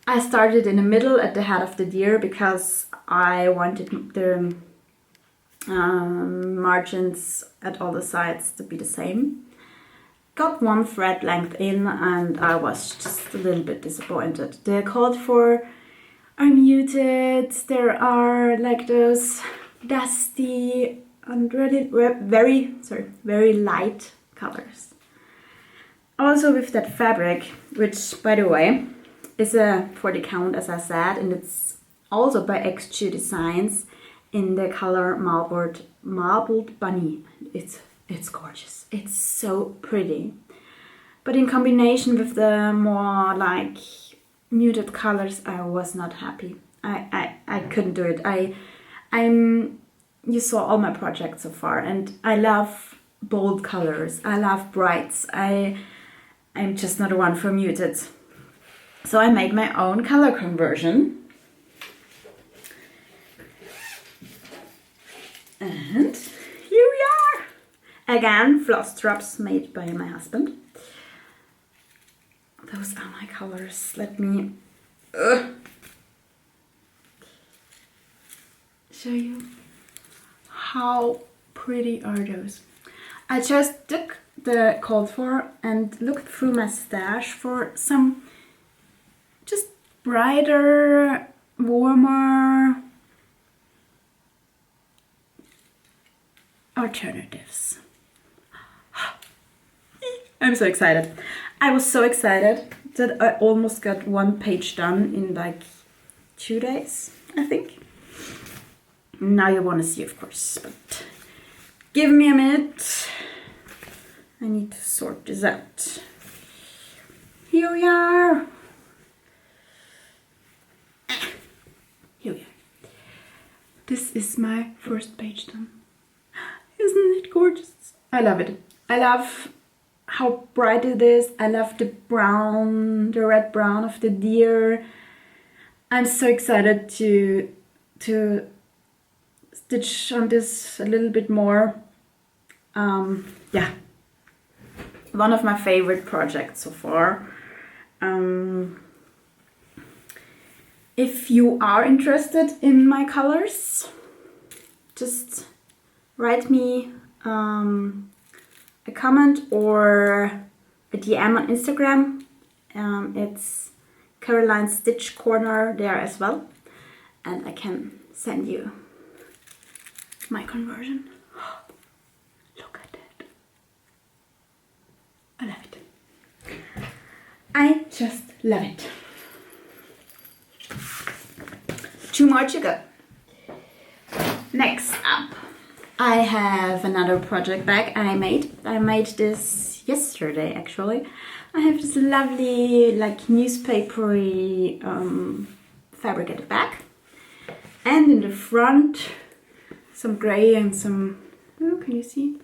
I started in the middle at the head of the deer because I wanted the margins at all the sides to be the same. Got 1 thread length in and I was just a little bit disappointed. The called for are muted, there are like those dusty and very light colors. Also with that fabric, which by the way is a 40 count as I said, and it's also by X2 Designs in the color Marbled Bunny. It's gorgeous, it's so pretty. But in combination with the more like muted colors, I was not happy. I couldn't do it. You saw all my projects so far, and I love bold colors. I love brights. I'm just not one for muted. So I made my own color conversion. And here we are. Again, floss drops made by my husband. Those are my colors. Let me show you how pretty are those. I just took the called for and looked through my stash for some just brighter, warmer alternatives. I'm so excited. I was so excited that I almost got 1 page done in like 2 days, I think. Now you want to see, of course, but give me a minute. I need to sort this out. Here we are. Here we are. This is my first page done. Isn't it gorgeous? I love it. I love how bright it is. I love the brown, the red brown of the deer. I'm so excited to stitch on this a little bit more. Yeah, one of my favorite projects so far. If you are interested in my colors, just write me a comment or a DM on Instagram. It's Caroline's Stitch Corner there as well, and I can send you my conversion. Look at that. I love it. I just love it. 2 more to go. Next up, I have another project bag I made. I made this yesterday actually. I have this lovely like newspapery fabric at the back, and in the front some grey and some, oh, can you see?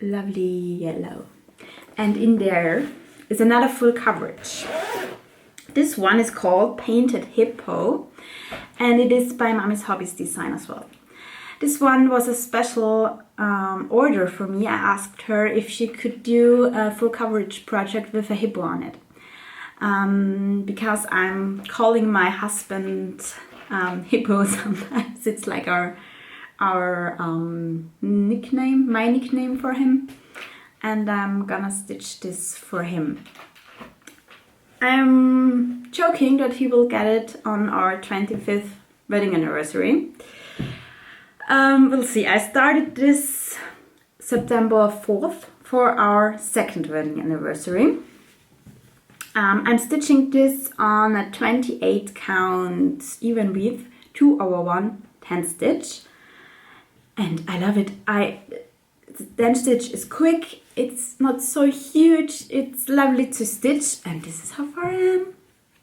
Lovely yellow. And in there is another full coverage. This one is called Painted Hippo, and it is by Mommy's Hobbies design as well. This one was a special order for me. I asked her if she could do a full coverage project with a hippo on it. Because I'm calling my husband Hippo sometimes. It's like our nickname, my nickname for him. And I'm gonna stitch this for him. I'm joking that he will get it on our 25th wedding anniversary. We'll see. I started this September 4th for our second wedding anniversary. I'm stitching this on a 28 count even width 2/1 10 stitch, and I love it. The 10 stitch is quick, it's not so huge, it's lovely to stitch, and this is how far I am.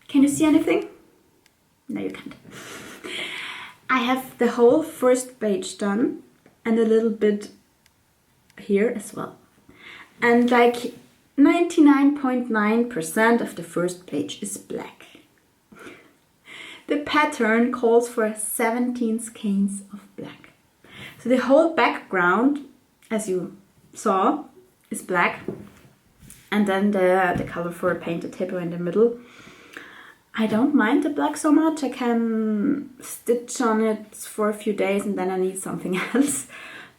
Can you see anything? No, you can't. I have the whole first page done and a little bit here as well. And like 99.9% of the first page is black. The pattern calls for 17 skeins of black. So the whole background, as you saw, is black. And then the color for Painted Hippo in the middle. I don't mind the black so much. I can stitch on it for a few days and then I need something else.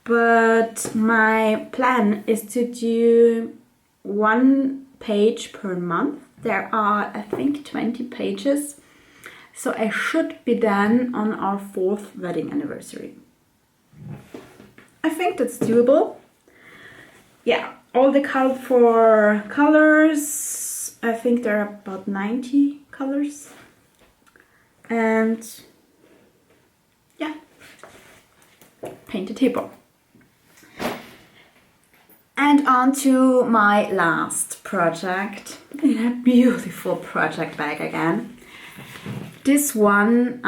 But my plan is to do 1 page per month. There are, I think, 20 pages. So I should be done on our 4th wedding anniversary. I think that's doable. Yeah, all the colors, I think there are about 90 colors. And yeah, Painted Hippo. And on to my last project, in a beautiful project bag again. This one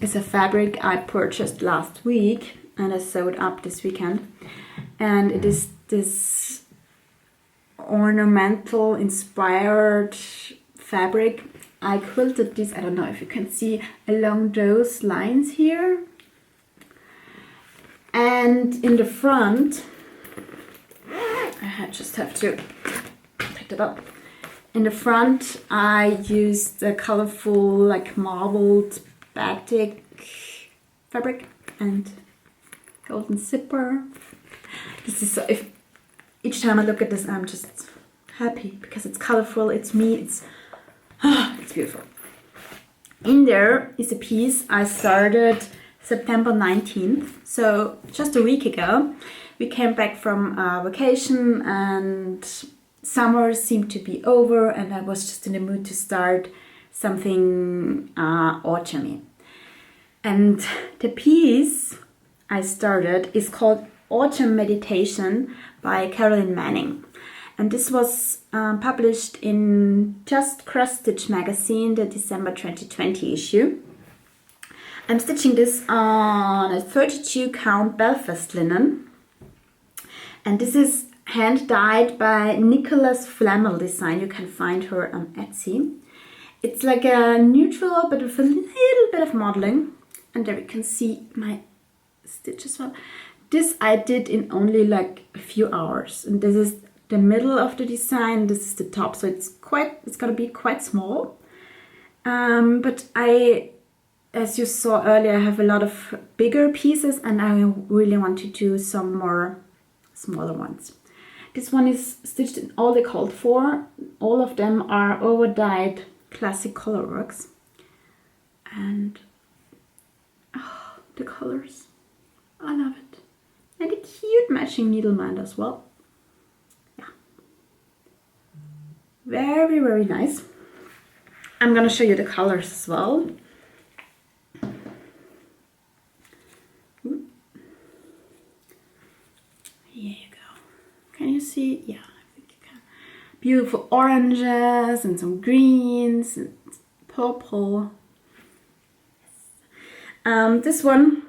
is a fabric I purchased last week and I sewed up this weekend. And it is this ornamental inspired fabric. I quilted this, I don't know if you can see, along those lines here. And in the front, I just have to pick it up. In the front I used a colorful like marbled batik fabric and golden zipper. This is so, if each time I look at this I'm just happy because it's colorful, it's me, it's beautiful. In there is a piece I started September 19th, so just a week ago. We came back from vacation and summer seemed to be over and I was just in the mood to start something autumny. And the piece I started is called Autumn Meditation by Carolyn Manning. And this was published in Just Cross Stitch magazine, the December 2020 issue. I'm stitching this on a 32 count Belfast linen. And this is hand dyed by Nicholas Flamel Design. You can find her on Etsy. It's like a neutral but with a little bit of modeling. And there you can see my stitch as well. This I did in only like a few hours. And this is the middle of the design. This is the top. So it's gonna be quite small. But as you saw earlier, I have a lot of bigger pieces and I really want to do some more smaller ones. This one is stitched in all they called for. All of them are over dyed classic color works. And oh, the colors, I love it. And a cute matching needle mind as well. Yeah. Very, very nice. I'm gonna show you the colors as well. see? Yeah, I think you can. Beautiful oranges and some greens and purple. This one,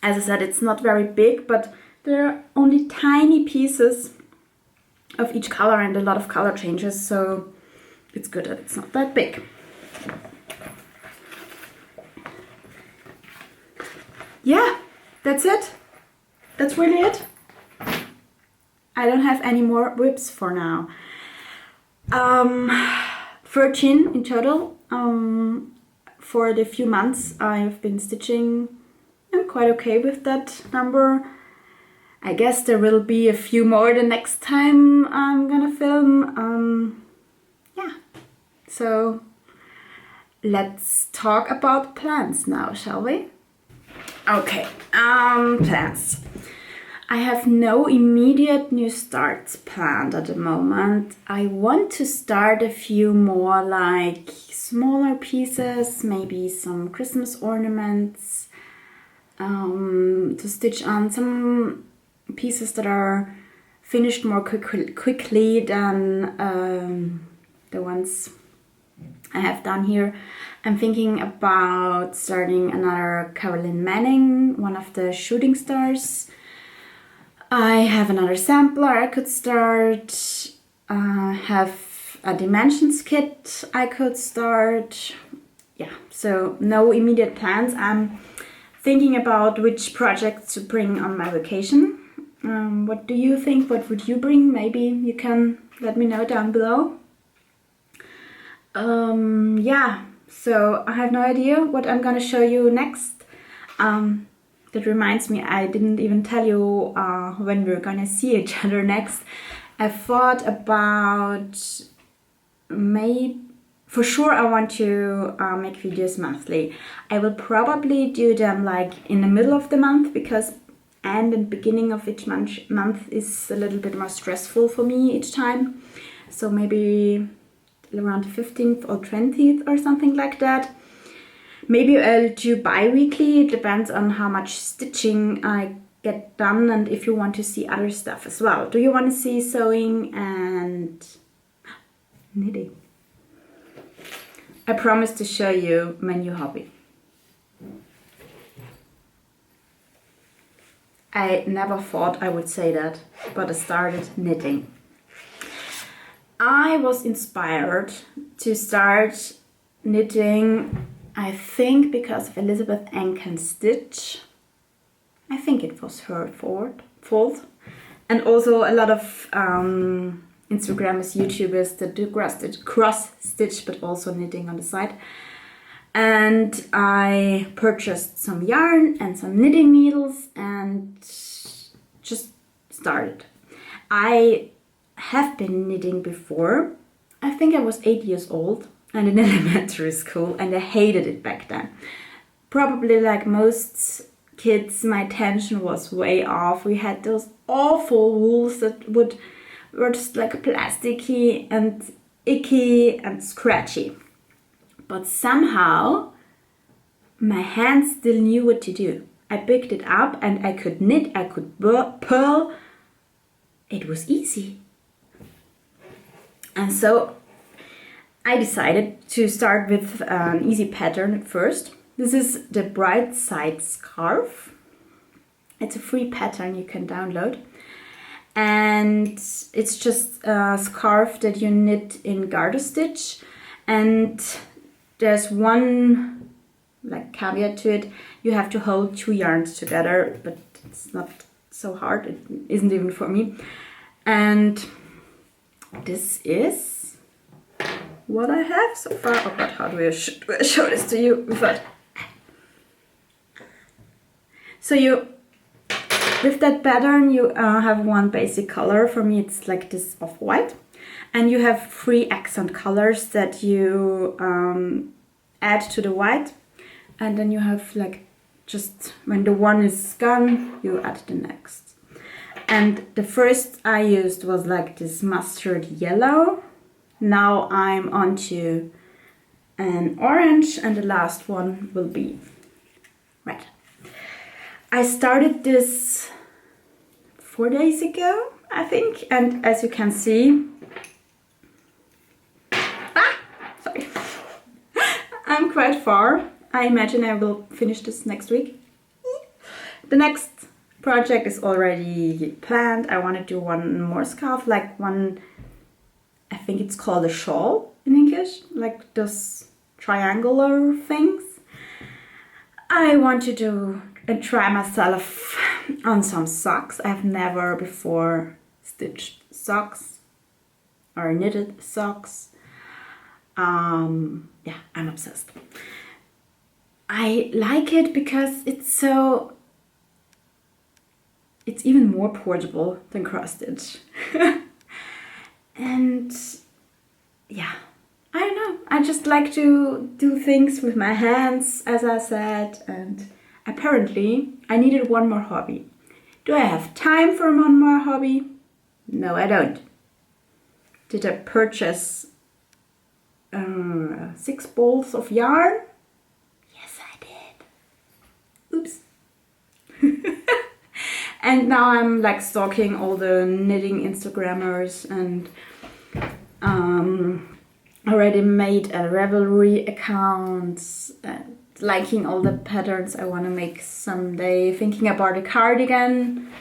as I said, it's not very big, but there are only tiny pieces of each color and a lot of color changes, so it's good that it's not that big. Yeah, that's it. That's really it. I don't have any more WIPs for now. 13 in total. For the few months I've been stitching, I'm quite okay with that number. I guess there will be a few more the next time I'm gonna film. Yeah, so let's talk about plans now, shall we? Okay, plans. I have no immediate new starts planned at the moment. I want to start a few more like smaller pieces, maybe some Christmas ornaments, to stitch on some pieces that are finished more quickly than the ones I have done here. I'm thinking about starting another Carolyn Manning, one of the shooting stars. I have another sampler I could start, have a dimensions kit I could start. Yeah, so no immediate plans. I'm thinking about which projects to bring on my vacation. What do you think? What would you bring? Maybe you can let me know down below. Yeah, so I have no idea what I'm gonna show you next. That reminds me, I didn't even tell you when we're gonna see each other next. I thought about for sure I want to make videos monthly. I will probably do them like in the middle of the month, because and the beginning of each month is a little bit more stressful for me each time. So maybe around the 15th or 20th or something like that. Maybe I'll do bi-weekly, it depends on how much stitching I get done and if you want to see other stuff as well. Do you want to see sewing and knitting? I promise to show you my new hobby. I never thought I would say that, but I started knitting. I was inspired to start knitting, I think because of Elizabeth Ann Stitch. I think it was her fault. And also a lot of Instagrammers, YouTubers that do cross stitch but also knitting on the side. And I purchased some yarn and some knitting needles and just started. I have been knitting before. I think I was 8 years old and in elementary school, and I hated it back then. Probably like most kids, my attention was way off. We had those awful wools that were just like plasticky and icky and scratchy. But somehow my hands still knew what to do. I picked it up and I could knit, I could purl. It was easy. And so I decided to start with an easy pattern at first. This is the Bright Side Scarf. It's a free pattern you can download. And it's just a scarf that you knit in garter stitch. And there's one like caveat to it. You have to hold 2 yarns together, but it's not so hard. It isn't even for me. And this is what I have so far. Oh god, how do I show this to you without... So with that pattern you have one basic color. For me it's like this off-white. And you have 3 accent colors that you add to the white. And then you have like just when the one is gone, you add the next. And the first I used was like this mustard yellow. Now I'm on to an orange, and the last one will be red. I started this 4 days ago, I think, and as you can see, sorry, I'm quite far. I imagine I will finish this next week. The next project is already planned. I want to do one more scarf, like one, I think it's called a shawl in English, like those triangular things. I want to do and try myself on some socks. I've never before stitched socks or knitted socks. Yeah, I'm obsessed. I like it because it's even more portable than cross stitch. And yeah, I don't know. I just like to do things with my hands, as I said, and apparently I needed one more hobby. Do I have time for one more hobby? No, I don't. Did I purchase 6 balls of yarn? Yes, I did. Oops. And now I'm like stalking all the knitting Instagrammers and already made a Ravelry account, liking all the patterns I want to make someday, thinking about a cardigan.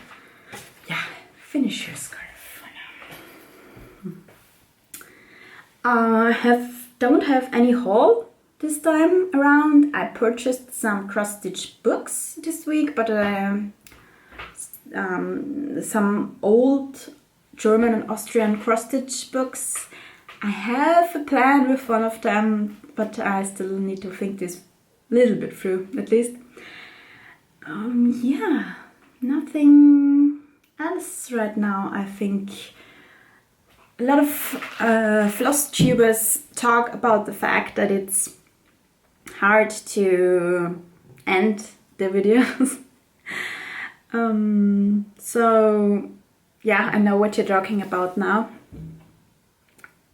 Yeah, finish your scarf. Don't have any haul this time around. I purchased some cross-stitch books this week, but some old German and Austrian cross-stitch books. I have a plan with one of them, but I still need to think this a little bit through, at least. Yeah, nothing else right now. I think a lot of Flosstubers talk about the fact that it's hard to end the videos. So yeah, I know what you're talking about now.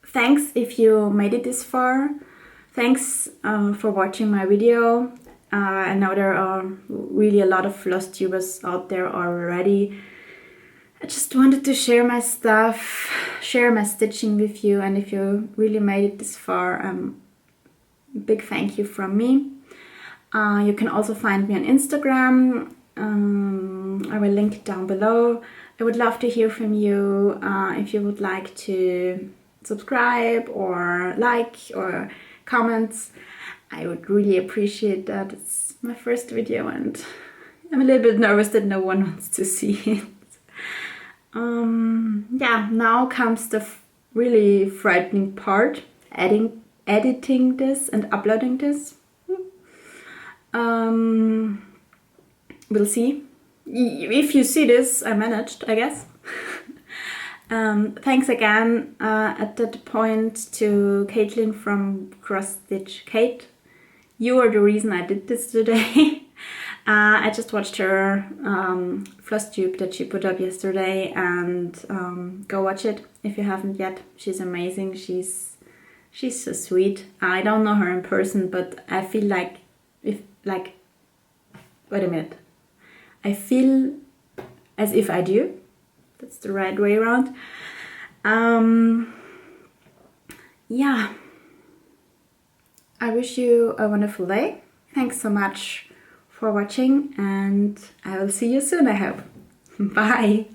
Thanks if you made it this far. Thanks for watching my video. I know there are really a lot of Flosstubers out there already. I just wanted to share my stuff, share my stitching with you, and if you really made it this far, big thank you from me. You can also find me on Instagram. I will link it down below. I would love to hear from you if you would like to subscribe or like or comments. I would really appreciate that. It's my first video and I'm a little bit nervous that no one wants to see it. Yeah, now comes the really frightening part, editing this and uploading this. We'll see. If you see this, I managed, I guess. Thanks again at that point to Caitlin from Cross Stitch Kate. You are the reason I did this today. I just watched her Flosstube that she put up yesterday, and go watch it if you haven't yet. She's amazing. She's so sweet. I don't know her in person, but I feel like wait a minute. I feel as if I do. That's the right way around. Yeah. I wish you a wonderful day. Thanks so much for watching, and I will see you soon, I hope. Bye.